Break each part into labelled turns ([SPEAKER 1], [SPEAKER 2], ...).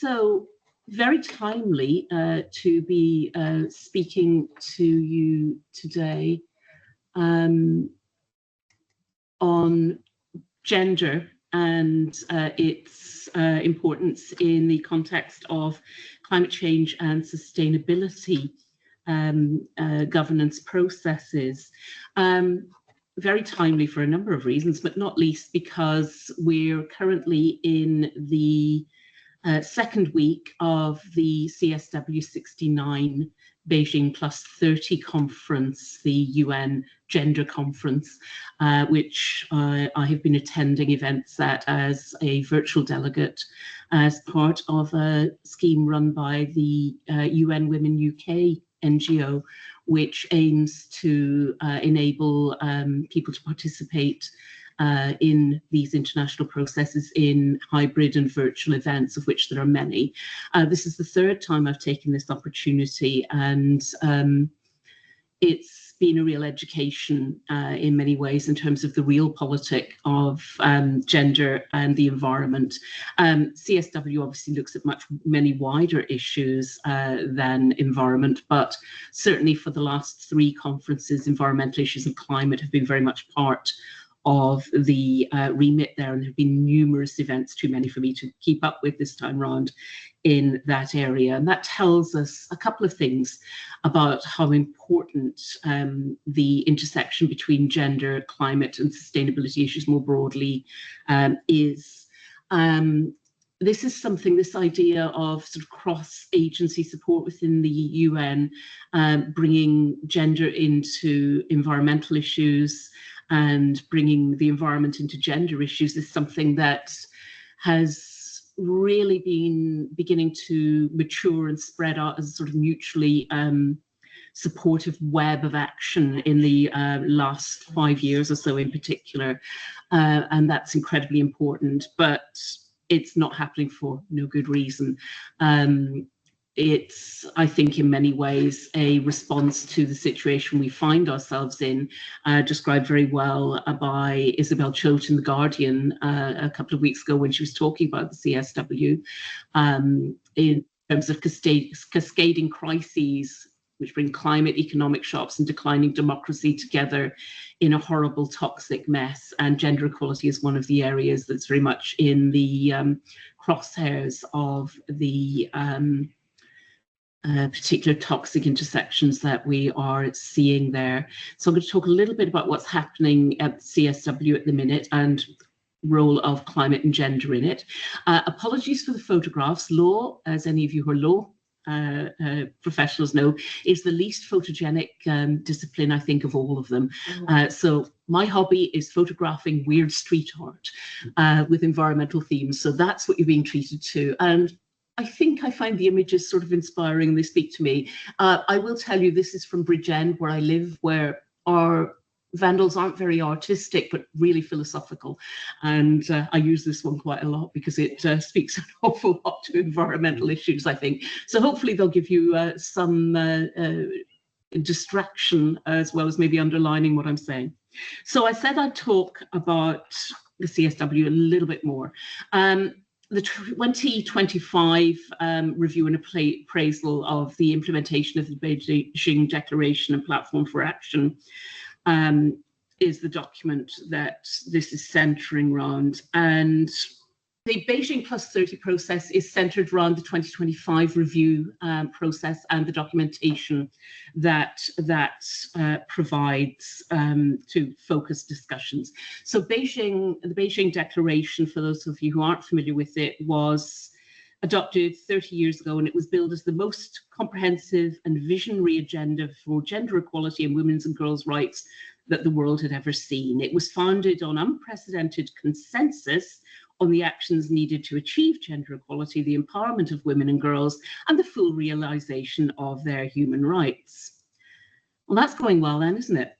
[SPEAKER 1] So very timely to be speaking to you today on gender and its importance in the context of climate change and sustainability governance processes. Very timely for a number of reasons, but not least because we're currently in the second week of the CSW 69 Beijing Plus 30 conference, the UN Gender Conference, which I have been attending events at as a virtual delegate as part of a scheme run by the UN Women UK NGO, which aims to enable people to participate in these international processes in hybrid and virtual events, of which there are many. This is the third time I've taken this opportunity, and it's been a real education in many ways in terms of the real politic of gender and the environment. CSW obviously looks at many wider issues than environment, but certainly for the last three conferences, environmental issues and climate have been very much part of the remit there, and there have been numerous events, too many for me to keep up with this time round, in that area. And that tells us a couple of things about how important the intersection between gender, climate and sustainability issues more broadly is. This is something, this idea of sort of cross-agency support within the UN, bringing gender into environmental issues and bringing the environment into gender issues, is something that has really been beginning to mature and spread out as a sort of mutually supportive web of action in the last 5 years or so in particular. And that's incredibly important, but it's not happening for no good reason. It's, I think, in many ways a response to the situation we find ourselves in, described very well by Isabel Choate in The Guardian a couple of weeks ago when she was talking about the CSW in terms of cascading crises which bring climate, economic shocks and declining democracy together in a horrible, toxic mess. And gender equality is one of the areas that's very much in the crosshairs of the particular toxic intersections that we are seeing there. So I'm going to talk a little bit about what's happening at CSW at the minute and role of climate and gender in it. Apologies for the photographs. Law, as any of you who are law professionals know, is the least photogenic discipline, I think, of all of them. So my hobby is photographing weird street art with environmental themes. So that's what you're being treated to. And I think I find the images sort of inspiring and they speak to me. I will tell you, this is from Bridgend, where I live, where our vandals aren't very artistic, but really philosophical. And I use this one quite a lot because it speaks an awful lot to environmental issues, I think. So hopefully they'll give you some distraction as well as maybe underlining what I'm saying. So I said I'd talk about the CSW a little bit more. The 2025 review and appraisal of the implementation of the Beijing Declaration and Platform for Action is the document that this is centering around. And the Beijing Plus 30 process is centered around the 2025 review process and the documentation that provides to focus discussions. So the Beijing Declaration, for those of you who aren't familiar with it, was adopted 30 years ago, and it was billed as the most comprehensive and visionary agenda for gender equality and women's and girls' rights that the world had ever seen. It was founded on unprecedented consensus on the actions needed to achieve gender equality, the empowerment of women and girls, and the full realization of their human rights. Well, that's going well then, isn't it?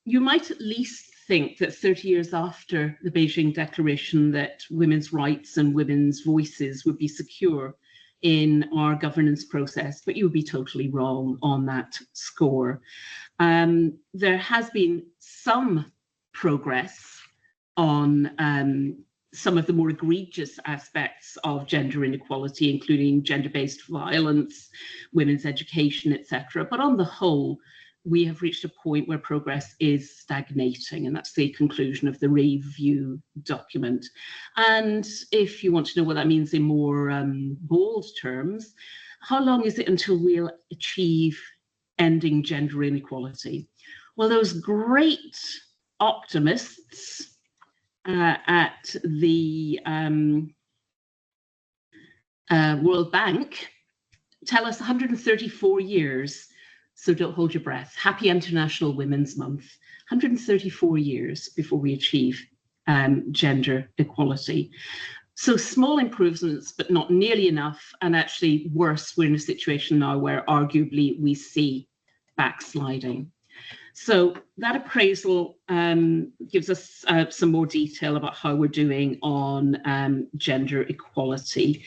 [SPEAKER 1] You might at least think that 30 years after the Beijing Declaration that women's rights and women's voices would be secure in our governance process, but you would be totally wrong on that score. There has been some progress on some of the more egregious aspects of gender inequality, including gender-based violence, women's education, etc. But on the whole, we have reached a point where progress is stagnating, and that's the conclusion of the review document. And if you want to know what that means in more bold terms, how long is it until we'll achieve ending gender inequality? Well, those great optimists at the World Bank tell us 134 years. So don't hold your breath. Happy International Women's Month. 134 years before we achieve gender equality. So small improvements, but not nearly enough. And actually worse, we're in a situation now where arguably we see backsliding. So that appraisal gives us some more detail about how we're doing on gender equality.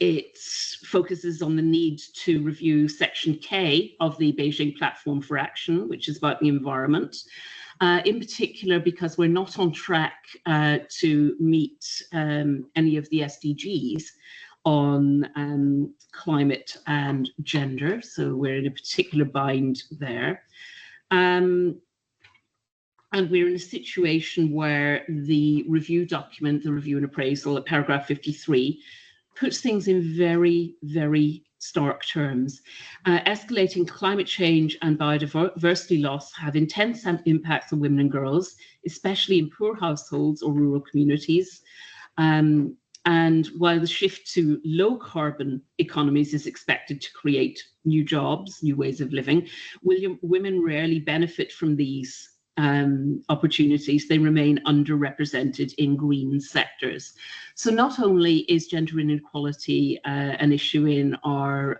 [SPEAKER 1] It focuses on the need to review Section K of the Beijing Platform for Action, which is about the environment, in particular because we're not on track to meet any of the SDGs on climate and gender. So we're in a particular bind there. And we're in a situation where the review document, the review and appraisal at paragraph 53, puts things in very, very stark terms. Escalating climate change and biodiversity loss have intense impacts on women and girls, especially in poor households or rural communities. And while the shift to low carbon economies is expected to create new jobs, new ways of living, women rarely benefit from these opportunities. They remain underrepresented in green sectors. So not only is gender inequality an issue in our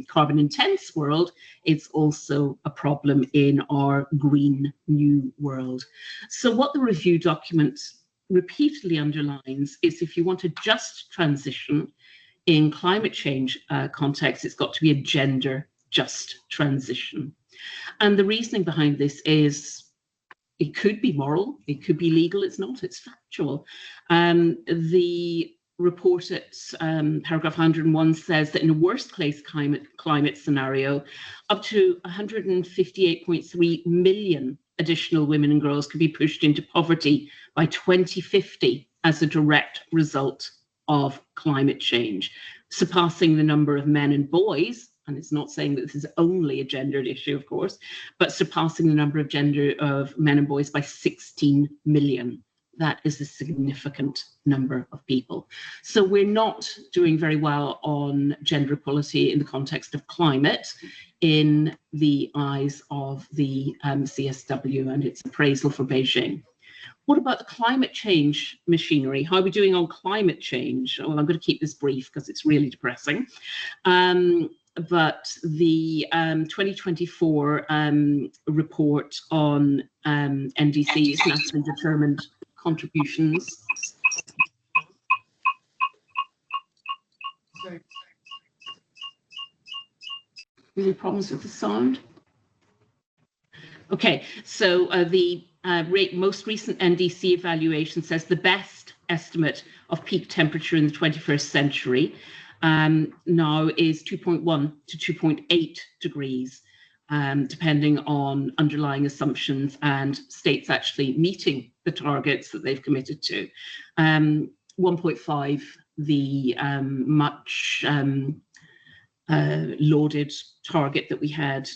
[SPEAKER 1] carbon intense world, it's also a problem in our green new world. So what the review document repeatedly underlines is if you want a just transition in climate change context, it's got to be a gender just transition. And the reasoning behind this is it could be moral, it could be legal, it's not, it's factual. The report at paragraph 101 says that in a worst case climate scenario, up to 158.3 million additional women and girls could be pushed into poverty by 2050 as a direct result of climate change, surpassing the number of men and boys. And it's not saying that this is only a gendered issue, of course, but surpassing the number of men and boys by 16 million. That is a significant number of people. So we're not doing very well on gender equality in the context of climate in the eyes of the CSW and its appraisal for Beijing. What about the climate change machinery? How are we doing on climate change? Well, I'm going to keep this brief because it's really depressing. But the 2024 report on NDC's nationally determined contributions. Any problems with the sound? Okay, so the most recent NDC evaluation says the best estimate of peak temperature in the 21st century now is 2.1 to 2.8 degrees, depending on underlying assumptions and states actually meeting the targets that they've committed to. 1.5, the much lauded target that we had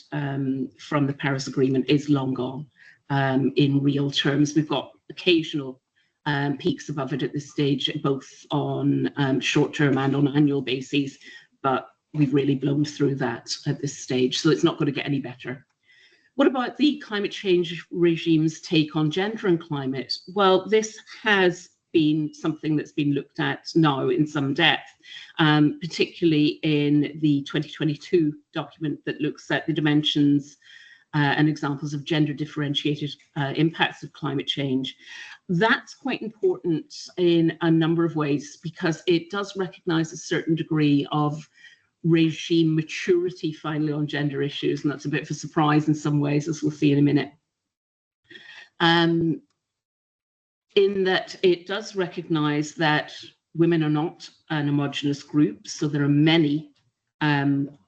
[SPEAKER 1] from the Paris Agreement is long gone in real terms. We've got occasional peaks above it at this stage, both on short-term and on annual bases, but we've really blown through that at this stage, so it's not going to get any better. What about the climate change regime's take on gender and climate? Well, this has been something that's been looked at now in some depth, particularly in the 2022 document that looks at the dimensions and examples of gender differentiated impacts of climate change. That's quite important in a number of ways because it does recognize a certain degree of regime maturity finally on gender issues, and that's a bit of a surprise in some ways, as we'll see in a minute. in that it does recognize that women are not an homogenous group. So there are many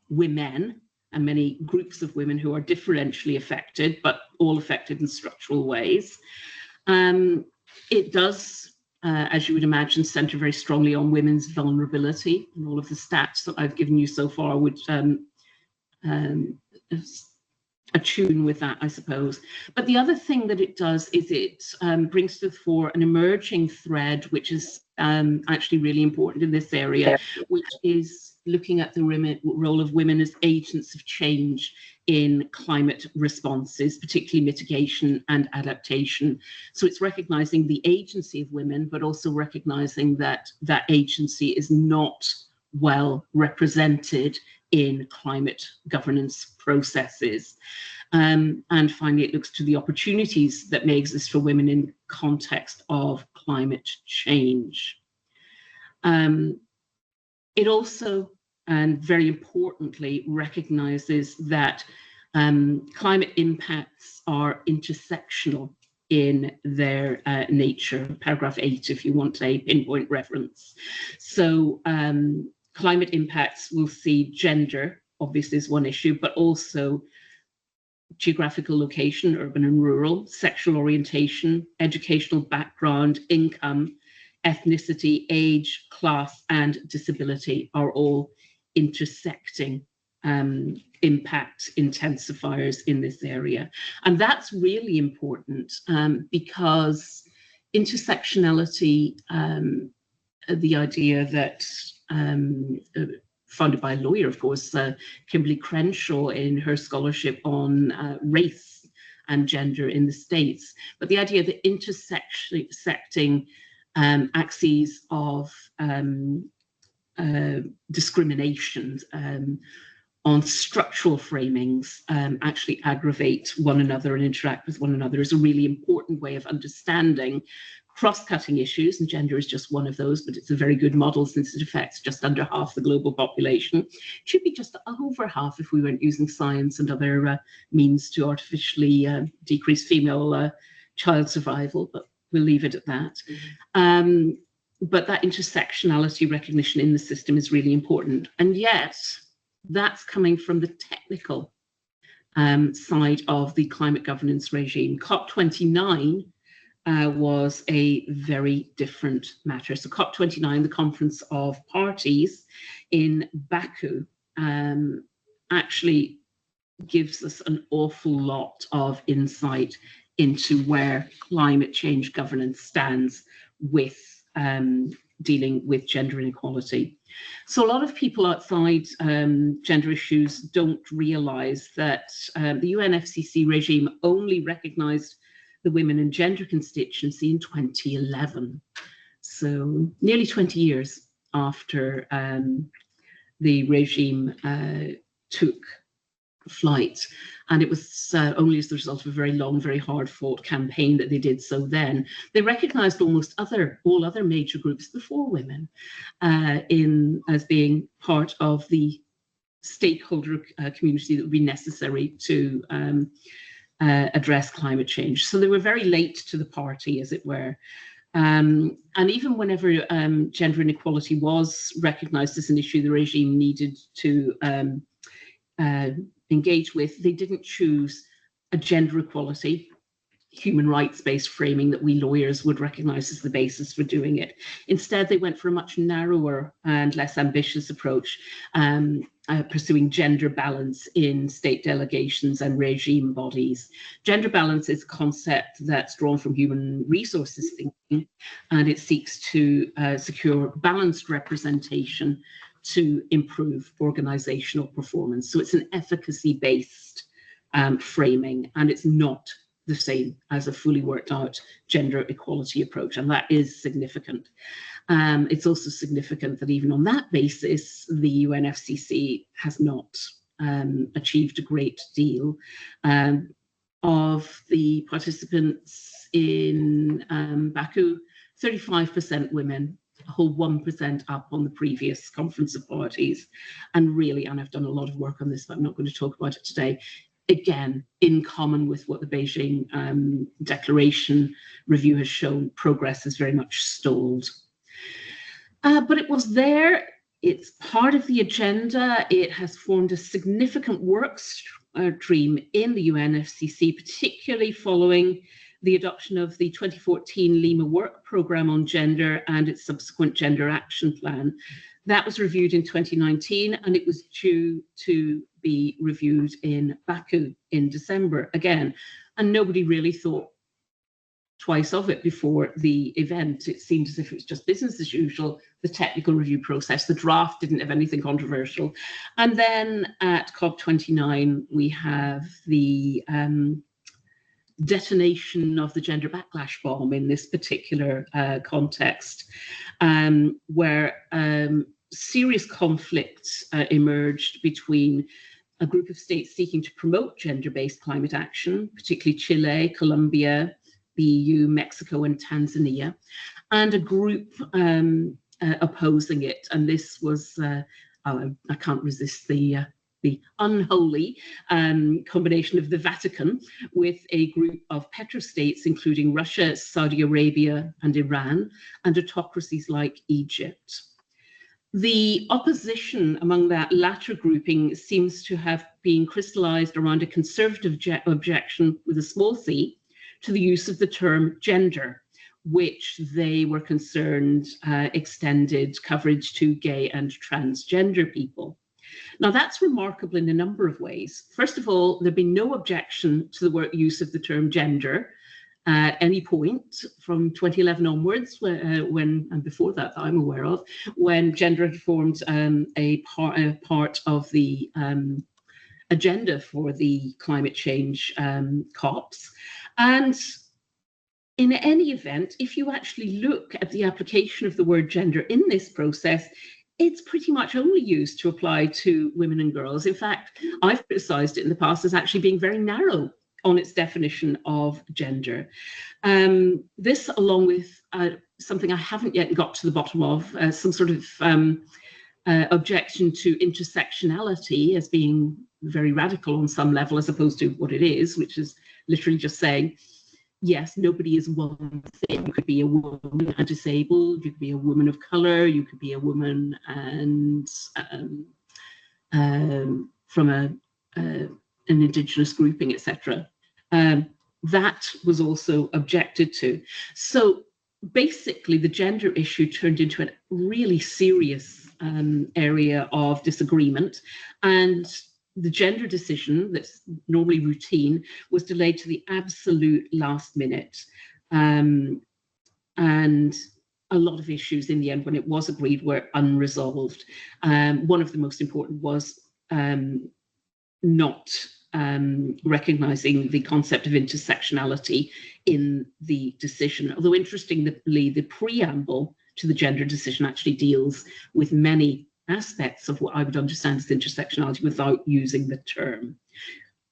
[SPEAKER 1] women and many groups of women who are differentially affected, but all affected in structural ways. It does, as you would imagine, center very strongly on women's vulnerability, and all of the stats that I've given you so far would attune with that, I suppose. But the other thing that it does is it brings to the fore an emerging thread, which is actually really important in this area, which is looking at the role of women as agents of change in climate responses, particularly mitigation and adaptation. So it's recognizing the agency of women, but also recognizing that that agency is not well represented in climate governance processes. And finally, it looks to the opportunities that may exist for women in the context of climate change. It also, and very importantly, recognizes that climate impacts are intersectional in their nature. Paragraph 8, if you want a pinpoint reference. So climate impacts will see gender, obviously, is one issue, but also geographical location, urban and rural, sexual orientation, educational background, income, ethnicity, age, class, and disability are all intersecting impact intensifiers in this area. And that's really important because intersectionality, the idea that founded by a lawyer, of course, Kimberly Crenshaw in her scholarship on race and gender in the States, but the idea that intersecting axes of discrimination on structural framings actually aggravate one another and interact with one another is a really important way of understanding cross-cutting issues, and gender is just one of those, but it's a very good model since it affects just under half the global population. It should be just over half if we weren't using science and other means to artificially decrease female child survival, but we'll leave it at that. But that intersectionality recognition in the system is really important. And yet, that's coming from the technical side of the climate governance regime. COP29 was a very different matter. So COP29, the Conference of Parties in Baku, actually gives us an awful lot of insight into where climate change governance stands with dealing with gender inequality. So a lot of people outside gender issues don't realize that the UNFCCC regime only recognized the women and gender constituency in 2011. So nearly 20 years after the regime took flight. And it was only as the result of a very long, very hard fought campaign that they did so then. They recognized almost all other major groups before women as being part of the stakeholder community that would be necessary to address climate change. So they were very late to the party, as it were. And even whenever gender inequality was recognized as an issue the regime needed to engage with, they didn't choose a gender equality, human rights-based framing that we lawyers would recognize as the basis for doing it. Instead, they went for a much narrower and less ambitious approach, pursuing gender balance in state delegations and regime bodies. Gender balance is a concept that's drawn from human resources thinking, and it seeks to secure balanced representation to improve organizational performance. So it's an efficacy-based framing, and it's not the same as a fully worked out gender equality approach, and that is significant. It's also significant that even on that basis, the UNFCCC has not achieved a great deal. Of the participants in Baku, 35% women, a whole 1% up on the previous Conference of Parties. And really, and I've done a lot of work on this, but I'm not going to talk about it today, again, in common with what the Beijing Declaration review has shown, progress is very much stalled. But it was there. It's part of the agenda. It has formed a significant work stream in the UNFCCC, particularly following the adoption of the 2014 Lima Work Programme on Gender and its subsequent Gender Action Plan. That was reviewed in 2019, and it was due to be reviewed in Baku in December again. And nobody really thought twice of it before the event. It seemed as if it was just business as usual, the technical review process. The draft didn't have anything controversial. And then at COP29, we have the detonation of the gender backlash bomb in this particular context, where serious conflicts emerged between a group of states seeking to promote gender-based climate action, particularly Chile, Colombia, the EU, Mexico, and Tanzania, and a group opposing it. And this was, I can't resist the unholy combination of the Vatican with a group of petrostates, including Russia, Saudi Arabia, and Iran, and autocracies like Egypt. The opposition among that latter grouping seems to have been crystallized around a conservative objection with a small c to the use of the term gender, which they were concerned extended coverage to gay and transgender people. Now, that's remarkable in a number of ways. First of all, there'd been no objection to the use of the term gender at any point from 2011 onwards, when and before that I'm aware of, when gender had formed a part of the agenda for the climate change COPs. And in any event, if you actually look at the application of the word gender in this process, it's pretty much only used to apply to women and girls. In fact, I've criticized it in the past as actually being very narrow on its definition of gender. This, along with something I haven't yet got to the bottom of, some sort of objection to intersectionality as being very radical on some level, as opposed to what it is, which is literally just saying, yes, nobody is one thing. You could be a woman and disabled, you could be a woman of color, you could be a woman and from an indigenous grouping, etc. That was also objected to. So basically, the gender issue turned into a really serious area of disagreement, and the gender decision that's normally routine was delayed to the absolute last minute. And a lot of issues in the end, when it was agreed, were unresolved. One of the most important was not recognizing the concept of intersectionality in the decision. Although interestingly, the preamble to the gender decision actually deals with many aspects of what I would understand as intersectionality without using the term.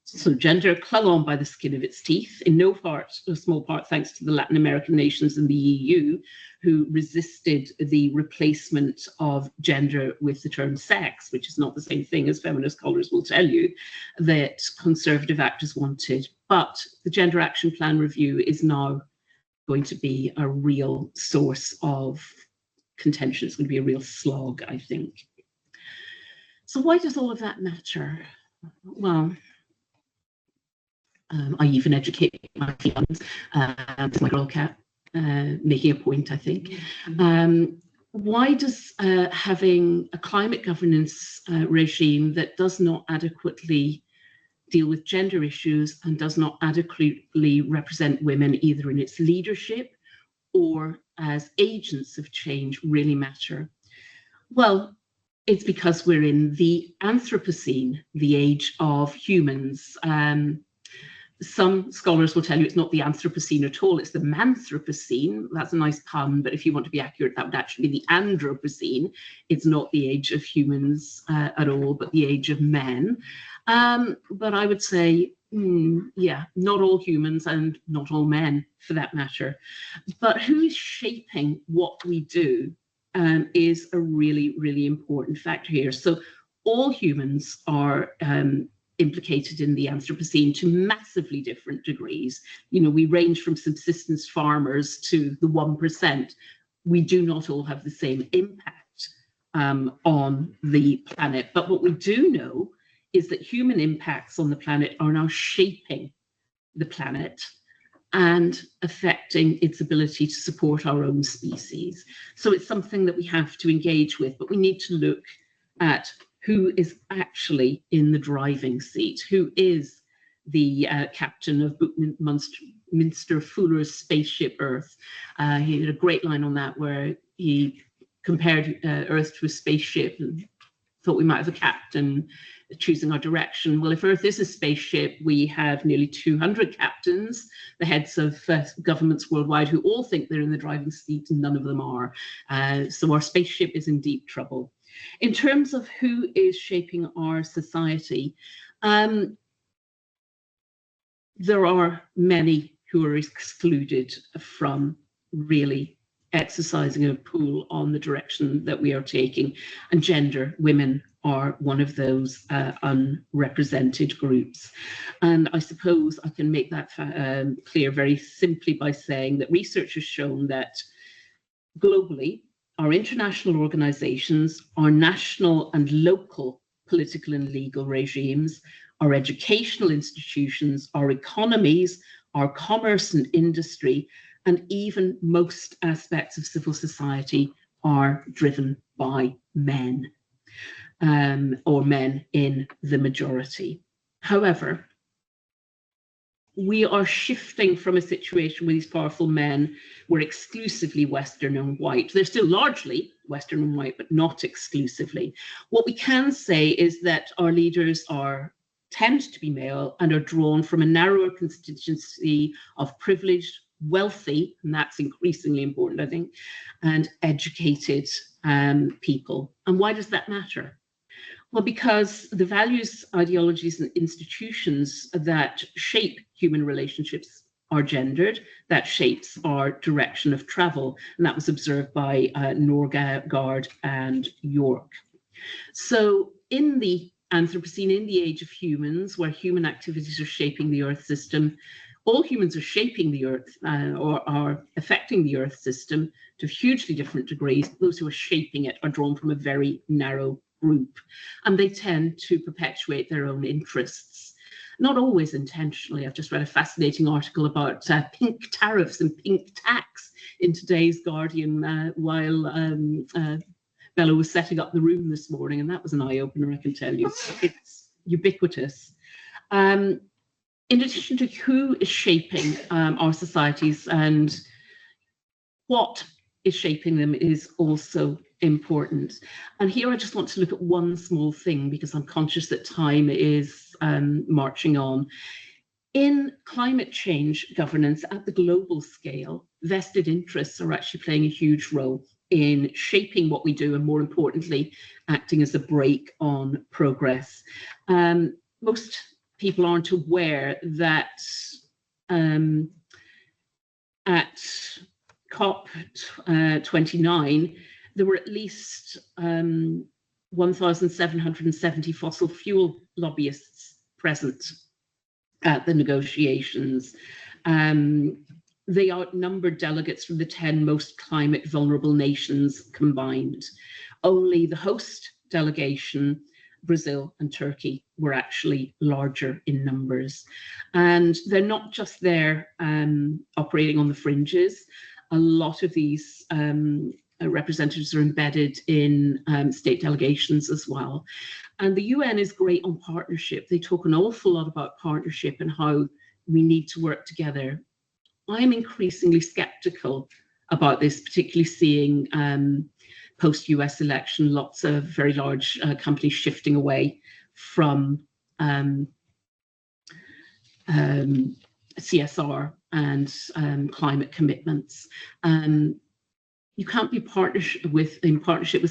[SPEAKER 1] So gender clung on by the skin of its teeth, in no part, a small part, thanks to the Latin American nations and the EU, who resisted the replacement of gender with the term sex, which is not the same thing, as feminist scholars will tell you, that conservative actors wanted. But the Gender Action Plan review is now going to be a real source of contention. It's going to be a real slog, I think. So why does all of that matter? Well, I even educate my fiance, my girl cat, making a point, I think. Why does having a climate governance regime that does not adequately deal with gender issues and does not adequately represent women either in its leadership or as agents of change really matter? Well, it's because we're in the Anthropocene, the age of humans. Some scholars will tell you it's not the Anthropocene at all, it's the Manthropocene. That's a nice pun, but if you want to be accurate, that would actually be the Andropocene. It's not the age of humans at all, but the age of men. But I would say, yeah, not all humans and not all men for that matter. But who is shaping what we do is a really, really important factor here. So all humans are implicated in the Anthropocene to massively different degrees. You know, we range from subsistence farmers to the 1%. We do not all have the same impact on the planet. But what we do know is that human impacts on the planet are now shaping the planet and affecting its ability to support our own species. So it's something that we have to engage with, but we need to look at who is actually in the driving seat, who is the captain of Buckminster Fuller's spaceship Earth. He had a great line on that where he compared Earth to a spaceship and thought we might have a captain choosing our direction. Well, if Earth is a spaceship, we have nearly 200 captains, the heads of governments worldwide, who all think they're in the driving seat and none of them are. So our spaceship is in deep trouble. In terms of who is shaping our society, there are many who are excluded from really exercising a pull on the direction that we are taking, and women are one of those unrepresented groups. And I suppose I can make that clear very simply by saying that research has shown that globally, our international organizations, our national and local political and legal regimes, our educational institutions, our economies, our commerce and industry, and even most aspects of civil society are driven by men, or men in the majority. However, we are shifting from a situation where these powerful men were exclusively Western and white. They're still largely Western and white, but not exclusively. What we can say is that our leaders tend to be male and are drawn from a narrower constituency of privileged, wealthy, and that's increasingly important, I think, and educated people. And why does that matter? Well, because the values, ideologies, and institutions that shape human relationships are gendered. That shapes our direction of travel. And that was observed by Norgard and York. So in the Anthropocene, in the age of humans, where human activities are shaping the Earth system, all humans are shaping the Earth or are affecting the Earth system to hugely different degrees. Those who are shaping it are drawn from a very narrow group, and they tend to perpetuate their own interests, not always intentionally. I've just read a fascinating article about pink tariffs and pink tax in today's Guardian while Bella was setting up the room this morning, and that was an eye-opener, I can tell you. It's ubiquitous. In addition to who is shaping our societies and what is shaping them is also important. And here I just want to look at one small thing because I'm conscious that time is marching on. In climate change governance at the global scale, vested interests are actually playing a huge role in shaping what we do and, more importantly, acting as a brake on progress. Most people aren't aware that at COP29, there were at least 1,770 fossil fuel lobbyists present at the negotiations. They outnumbered delegates from the 10 most climate vulnerable nations combined. Only the host delegation, Brazil and Turkey, were actually larger in numbers. And they're not just there operating on the fringes. A lot of these representatives are embedded in state delegations as well. And the UN is great on partnership. They talk an awful lot about partnership and how we need to work together. I'm increasingly skeptical about this, particularly seeing post-US election, lots of very large companies shifting away from CSR and climate commitments. You can't be in partnership with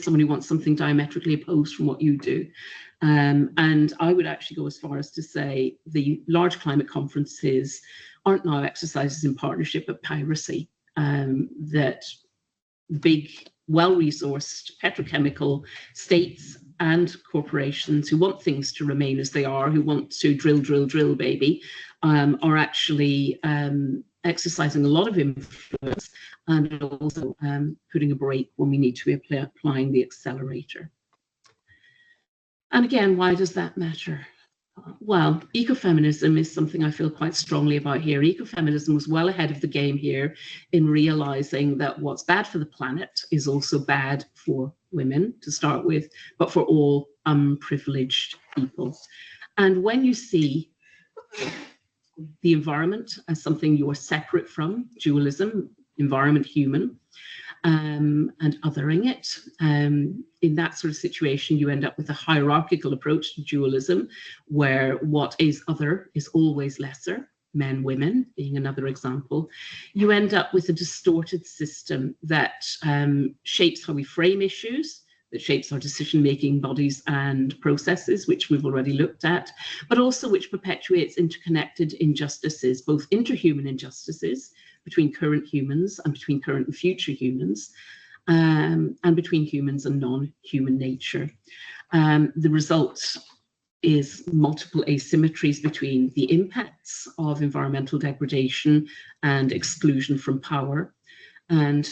[SPEAKER 1] someone who wants something diametrically opposed from what you do. And I would actually go as far as to say the large climate conferences aren't now exercises in partnership, but piracy. That big, well-resourced petrochemical states and corporations who want things to remain as they are, who want to drill, drill, drill, baby, are actually exercising a lot of influence and also putting a brake when we need to be applying the accelerator. And again, why does that matter? Well, ecofeminism is something I feel quite strongly about here. Ecofeminism was well ahead of the game here in realizing that what's bad for the planet is also bad for women to start with, but for all unprivileged people. And when you see the environment as something you're separate from, dualism, environment, human, and othering it. In that sort of situation, you end up with a hierarchical approach to dualism, where what is other is always lesser, men, women being another example. You end up with a distorted system that shapes how we frame issues, that shapes our decision-making bodies and processes, which we've already looked at, but also which perpetuates interconnected injustices, both interhuman injustices, between current humans and between current and future humans, and between humans and non-human nature. The result is multiple asymmetries between the impacts of environmental degradation and exclusion from power, and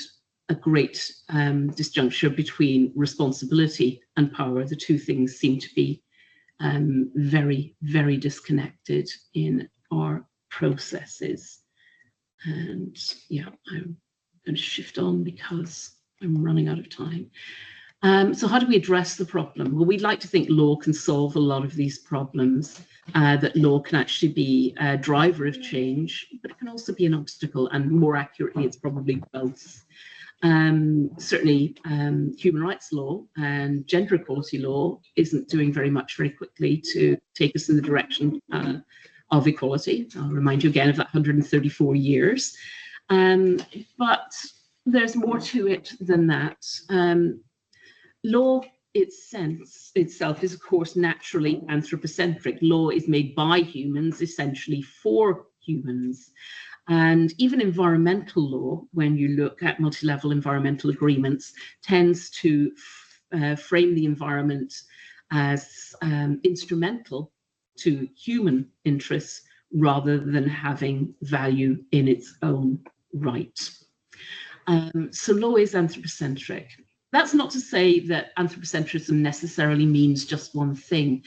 [SPEAKER 1] a great disjuncture between responsibility and power. The two things seem to be very, very disconnected in our processes. And yeah, I'm going to shift on because I'm running out of time. So how do we address the problem? Well, we'd like to think law can solve a lot of these problems, that law can actually be a driver of change, but it can also be an obstacle, and more accurately, it's probably both. Certainly, human rights law and gender equality law isn't doing very much very quickly to take us in the direction of equality. I'll remind you again of that 134 years. But there's more to it than that. Law itself is, of course, naturally anthropocentric. Law is made by humans, essentially for humans. And even environmental law, when you look at multi-level environmental agreements, tends to frame the environment as instrumental to human interests rather than having value in its own right. So law is anthropocentric. That's not to say that anthropocentrism necessarily means just one thing.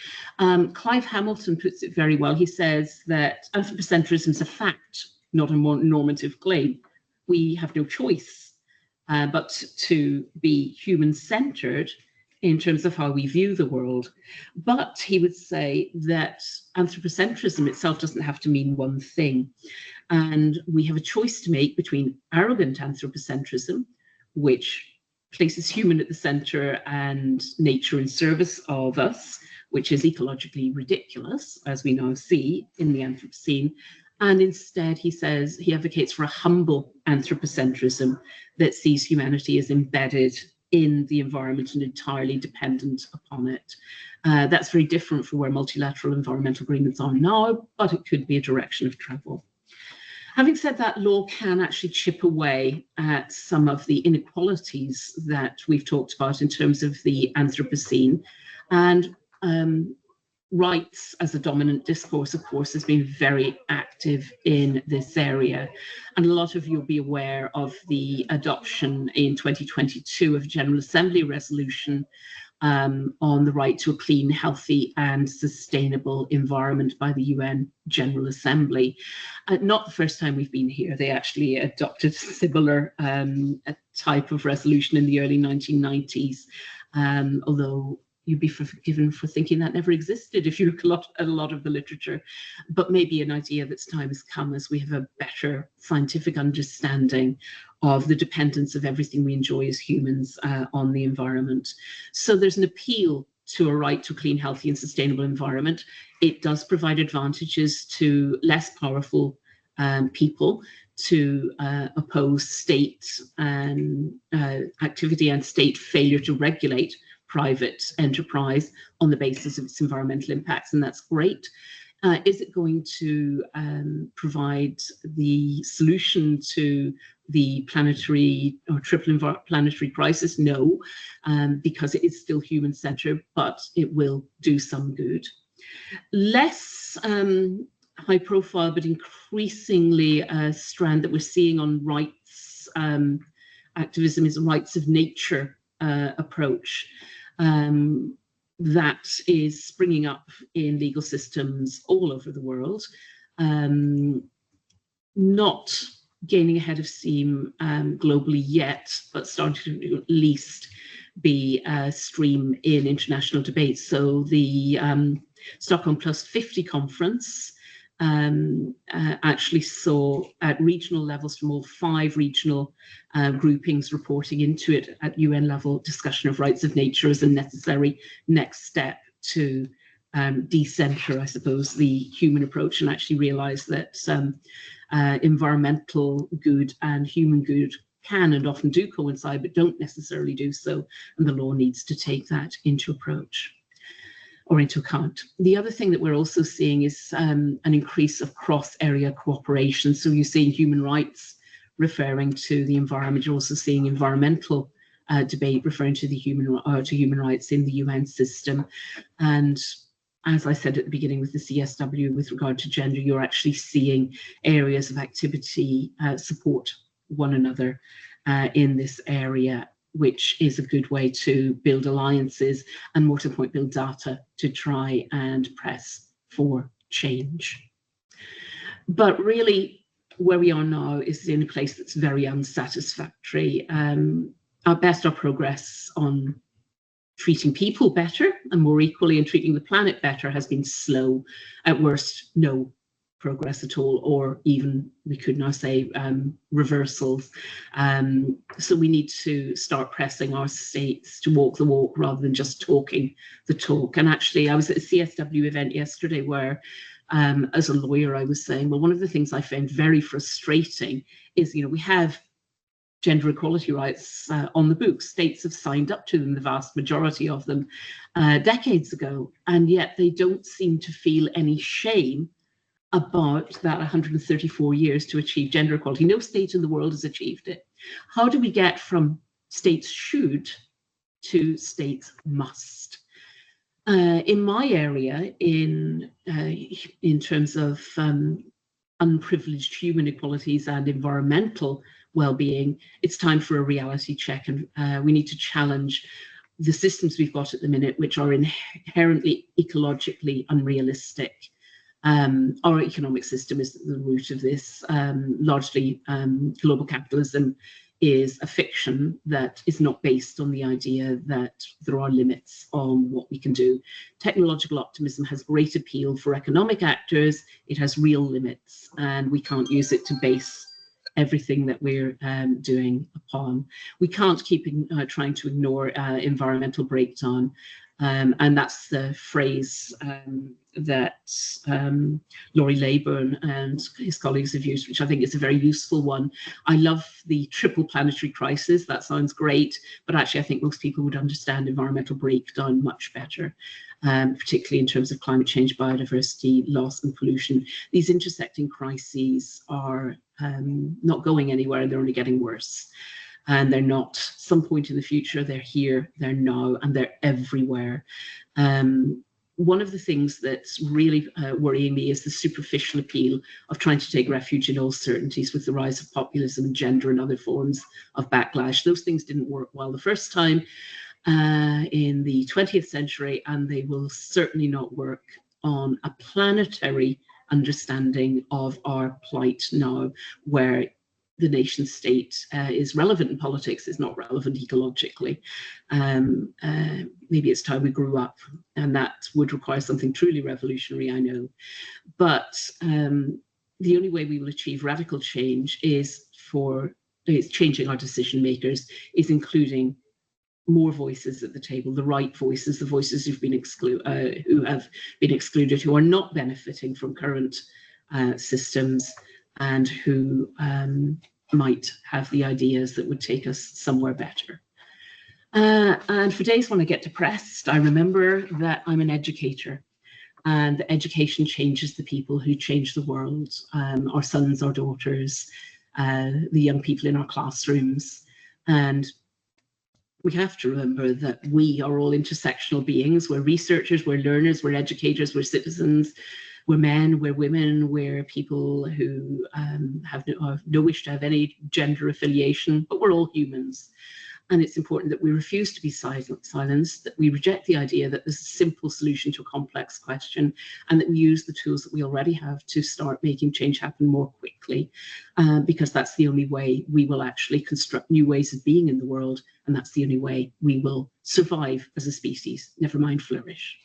[SPEAKER 1] Clive Hamilton puts it very well. He says that anthropocentrism is a fact, not a normative claim. We have no choice but to be human-centered in terms of how we view the world. But he would say that anthropocentrism itself doesn't have to mean one thing. And we have a choice to make between arrogant anthropocentrism, which places human at the center and nature in service of us, which is ecologically ridiculous, as we now see in the Anthropocene. And instead, he says, he advocates for a humble anthropocentrism that sees humanity as embedded in the environment and entirely dependent upon it. That's very different from where multilateral environmental agreements are now, but it could be a direction of travel. Having said that, law can actually chip away at some of the inequalities that we've talked about in terms of the Anthropocene. And rights as a dominant discourse, of course, has been very active in this area. And a lot of you will be aware of the adoption in 2022 of a General Assembly resolution on the right to a clean, healthy and sustainable environment by the UN General Assembly. Not the first time we've been here. They actually adopted a similar type of resolution in the early 1990s, although you'd be forgiven for thinking that never existed if you look at a lot of the literature. But maybe an idea that's time has come as we have a better scientific understanding of the dependence of everything we enjoy as humans on the environment. So there's an appeal to a right to a clean, healthy and sustainable environment. It does provide advantages to less powerful people to oppose state activity and state failure to regulate private enterprise on the basis of its environmental impacts, and that's great. Is it going to provide the solution to the planetary or triple planetary crisis? No, because it is still human-centered, but it will do some good. Less high profile, but increasingly a strand that we're seeing on rights activism is a rights of nature approach. That is springing up in legal systems all over the world, not gaining a head of steam globally yet, but starting to at least be a stream in international debates. So the Stockholm Plus 50 conference actually saw at regional levels from all 5 regional groupings reporting into it at UN level discussion of rights of nature as a necessary next step to decenter, I suppose, the human approach and actually realize that environmental good and human good can and often do coincide, but don't necessarily do so, and the law needs to take that into account. The other thing that we're also seeing is an increase of cross-area cooperation. So you're seeing human rights referring to the environment. You're also seeing environmental debate referring to the human rights in the UN system. And as I said at the beginning with the CSW, with regard to gender, you're actually seeing areas of activity support one another in this area, which is a good way to build alliances and, more to the point, build data to try and press for change. But really, where we are now is in a place that's very unsatisfactory. At best, our progress on treating people better and more equally and treating the planet better has been slow. At worst, no progress at all, or even we could now say reversals. So we need to start pressing our states to walk the walk rather than just talking the talk. And actually, I was at a CSW event yesterday where, as a lawyer, I was saying, well, one of the things I found very frustrating is, you know, we have gender equality rights on the books. States have signed up to them, the vast majority of them, decades ago, and yet they don't seem to feel any shame about that 134 years to achieve gender equality. No state in the world has achieved it. How do we get from states should to states must? In my area, in terms of unprivileged human equalities and environmental well-being, it's time for a reality check, and we need to challenge the systems we've got at the minute, which are inherently ecologically unrealistic. Our economic system is the root of this. Largely, global capitalism is a fiction that is not based on the idea that there are limits on what we can do. Technological optimism has great appeal for economic actors. It has real limits, and we can't use it to base everything that we're doing upon. We can't keep trying to ignore environmental breakdown. And that's the phrase that Laurie Leyburn and his colleagues have used, which I think is a very useful one. I love the triple planetary crisis. That sounds great, but actually I think most people would understand environmental breakdown much better, particularly in terms of climate change, biodiversity, loss and pollution. These intersecting crises are not going anywhere, and they're only getting worse. And they're not some point in the future, they're here, they're now, and they're everywhere. One of the things that's really worrying me is the superficial appeal of trying to take refuge in all certainties with the rise of populism and gender and other forms of backlash. Those things didn't work well the first time in the 20th century, and they will certainly not work on a planetary understanding of our plight now, where the nation state is relevant in politics, is not relevant ecologically. Maybe it's time we grew up, and that would require something truly revolutionary, I know. But the only way we will achieve radical change is changing our decision makers, is including more voices at the table, the right voices, the voices who have been excluded, who are not benefiting from current systems, and who might have the ideas that would take us somewhere better. And for days when I get depressed, I remember that I'm an educator, and education changes the people who change the world, our sons, our daughters, the young people in our classrooms. And we have to remember that we are all intersectional beings. We're researchers, we're learners, we're educators, we're citizens, we're men, we're women, we're people who have no wish to have any gender affiliation, but we're all humans. And it's important that we refuse to be silenced, that we reject the idea that there's a simple solution to a complex question, and that we use the tools that we already have to start making change happen more quickly, because that's the only way we will actually construct new ways of being in the world, and that's the only way we will survive as a species, never mind flourish.